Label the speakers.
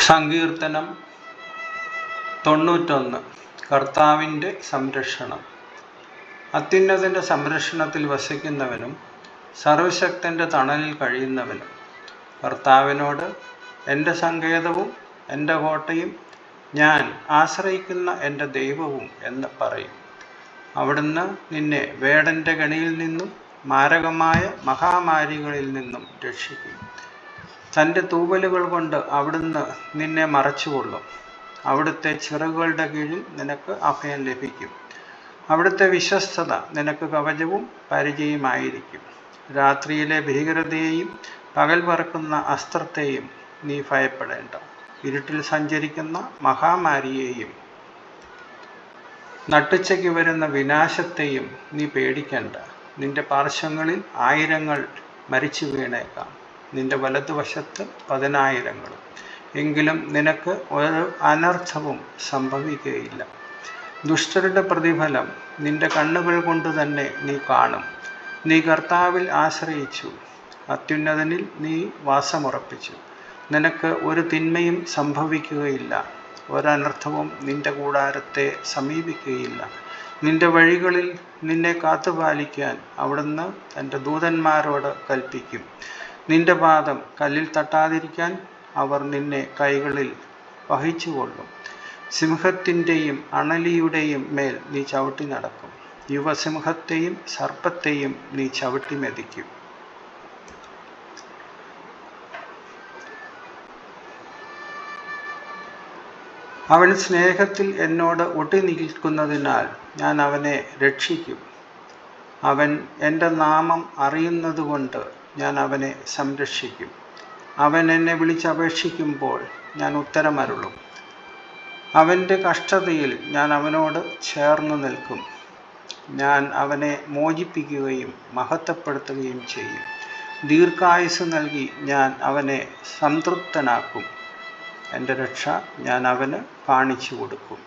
Speaker 1: സങ്കീർത്തനം 91. കർത്താവിൻ്റെ സംരക്ഷണം. അത്യുന്നതൻ്റെ സംരക്ഷണത്തിൽ വസിക്കുന്നവനും സർവശക്തൻ്റെ തണലിൽ കഴിയുന്നവനും കർത്താവിനോട്, എൻ്റെ സങ്കേതവും എൻ്റെ കോട്ടയും ഞാൻ ആശ്രയിക്കുന്ന എൻ്റെ ദൈവവും എന്ന് പറയും. അവിടുന്ന് നിന്നെ വേടൻ്റെ കെണിയിൽ നിന്നും മാരകമായ മഹാമാരികളിൽ നിന്നും രക്ഷിക്കും. തൻ്റെ തൂവലുകൾ കൊണ്ട് അവിടുന്ന് നിന്നെ മറച്ചുകൊള്ളും. അവിടുത്തെ ചിറകുകളുടെ കീഴിൽ നിനക്ക് അഭയം ലഭിക്കും. അവിടുത്തെ വിശ്വസ്തത നിനക്ക് കവചവും പരിചയമായിരിക്കും. രാത്രിയിലെ ഭീകരതയെയും പകൽ പറക്കുന്ന അസ്ത്രത്തെയും നീ ഭയപ്പെടേണ്ട. ഇരുട്ടിൽ സഞ്ചരിക്കുന്ന മഹാമാരിയെയും നട്ടുച്ചയ്ക്ക് വരുന്ന വിനാശത്തെയും നീ പേടിക്കേണ്ട. നിന്റെ പാർശ്വങ്ങളിൽ 1000 മരിച്ചു വീണേക്കാം, നിന്റെ വലതുവശത്ത് 10,000. എങ്കിലും നിനക്ക് ഒരു അനർത്ഥവും സംഭവിക്കുകയില്ല. ദുഷ്ടരുടെ പ്രതിഫലം നിന്റെ കണ്ണുകൾ കൊണ്ട് തന്നെ നീ കാണും. നീ കർത്താവിൽ ആശ്രയിച്ചു, അത്യുന്നതനിൽ നീ വാസമുറപ്പിച്ചു. നിനക്ക് ഒരു തിന്മയും സംഭവിക്കുകയില്ല, ഒരനർത്ഥവും നിന്റെ കൂടാരത്തെ സമീപിക്കുകയില്ല. നിന്റെ വഴികളിൽ നിന്നെ കാത്തുപാലിക്കാൻ അവിടുന്ന് തൻ്റെ ദൂതന്മാരോട് കൽപ്പിക്കും. നിന്റെ പാദം കല്ലിൽ തട്ടാതിരിക്കാൻ അവർ നിന്നെ കൈകളിൽ വഹിച്ചുകൊള്ളും. സിംഹത്തിൻ്റെയും അണലിയുടെയും മേൽ നീ ചവിട്ടി നടക്കും. യുവസിംഹത്തെയും സർപ്പത്തെയും നീ ചവിട്ടി മെതിക്കും. അവൻ സ്നേഹത്തിൽ എന്നോട് ഒട്ടിനിൽക്കുന്നതിനാൽ ഞാൻ അവനെ രക്ഷിക്കും. അവൻ എൻ്റെ നാമം അറിയുന്നതുകൊണ്ട് ഞാൻ അവനെ സംരക്ഷിക്കും. അവൻ എന്നെ വിളിച്ചപേക്ഷിക്കുമ്പോൾ ഞാൻ ഉത്തരമരുളും. അവൻ്റെ കഷ്ടതയിൽ ഞാൻ അവനോട് ചേർന്ന് നിൽക്കും. ഞാൻ അവനെ മോചിപ്പിക്കുകയും മഹത്വപ്പെടുത്തുകയും ചെയ്യും. ദീർഘായുസ്സ് നൽകി ഞാൻ അവനെ സംതൃപ്തനാക്കും. എൻ്റെ രക്ഷ ഞാൻ അവന് കാണിച്ചു കൊടുക്കും.